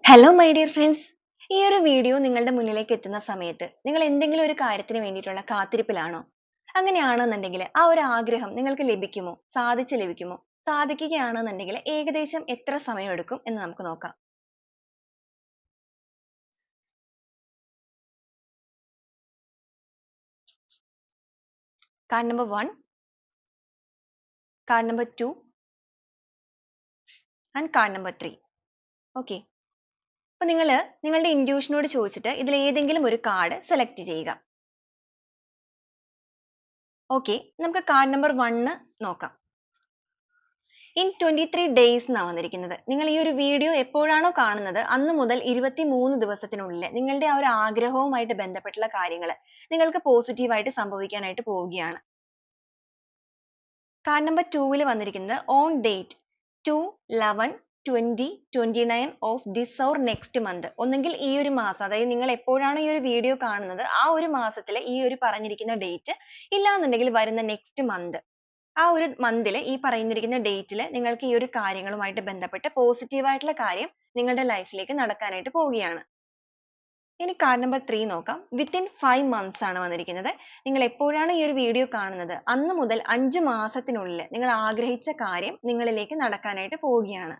Hello my dear friends. ഈ ഒരു video നിങ്ങളുടെ മുന്നിലേക്ക് എത്തുന്ന സമയത്ത് നിങ്ങൾ എന്തെങ്കിലും ഒരു കാര്യത്തിന് വേണ്ടിയിട്ടുള്ള കാത്തിരിപ്പിലാണോ? അങ്ങനെയാണെന്നുണ്ടെങ്കിൽ ആ ഒരു ആഗ്രഹം നിങ്ങൾക്ക് ലഭിക്കുമോ? സാധിച്ചു ലഭിക്കുമോ? സാധിക്കുകയാണെന്നുണ്ടെങ്കിൽ ഏകദേശം എത്ര സമയം എടുക്കും എന്ന് നമുക്ക് നോക്കാം. Card number 1, card number 2 and card number 3. Okay. അപ്പോൾ നിങ്ങൾ നിങ്ങളുടെ ഇൻറ്റ്യൂഷനോട് ചോദിച്ചിട്ട് ഇതിൽ ഏതെങ്കിലും ഒരു കാർഡ് സെലക്ട് ചെയ്യുക. ഓക്കെ, നമുക്ക് കാർഡ് നമ്പർ 1 നോക്കാം. ഇൻ 23 ഡേയ്സ് എന്നാണ് വന്നിരിക്കുന്നത്. നിങ്ങൾ ഈ ഒരു വീഡിയോ എപ്പോഴാണോ കാണുന്നത് അന്ന് മുതൽ 23 ദിവസത്തിനുള്ളിൽ നിങ്ങളുടെ ആ ഒരു ആഗ്രഹവുമായിട്ട് ബന്ധപ്പെട്ടുള്ള കാര്യങ്ങൾ നിങ്ങൾക്ക് പോസിറ്റീവായിട്ട് സംഭവിക്കാനായിട്ട് പോവുകയാണ്. കാർഡ് നമ്പർ 2 വന്നിരിക്കുന്നത് on date 2/11/2029 of this or next month. ഒന്നെങ്കിൽ ഈ ഒരു മാസം, അതായത് നിങ്ങൾ എപ്പോഴാണ് ഈ ഒരു വീഡിയോ കാണുന്നത് ആ ഒരു മാസത്തിലെ ഈ ഒരു പറഞ്ഞിരിക്കുന്ന ഡേറ്റ്, ഇല്ലാന്നുണ്ടെങ്കിൽ വരുന്ന നെക്സ്റ്റ് മന്ത്, ആ ഒരു മന്തിൽ ഈ പറയുന്നിരിക്കുന്ന ഡേറ്റിൽ നിങ്ങൾക്ക് ഈ ഒരു കാര്യങ്ങളുമായിട്ട് ബന്ധപ്പെട്ട് പോസിറ്റീവ് ആയിട്ടുള്ള കാര്യം നിങ്ങളുടെ ലൈഫിലേക്ക് നടക്കാനായിട്ട് പോവുകയാണ്. ഇനി കാർഡ് നമ്പർ 3 നോക്കാം. വിത്തിൻ 5 months ആണ് വന്നിരിക്കുന്നത്. നിങ്ങൾ എപ്പോഴാണ് ഈ ഒരു വീഡിയോ കാണുന്നത് അന്ന് മുതൽ 5 മാസത്തിനുള്ളിൽ നിങ്ങൾ ആഗ്രഹിച്ച കാര്യം നിങ്ങളിലേക്ക് നടക്കാനായിട്ട് പോവുകയാണ്.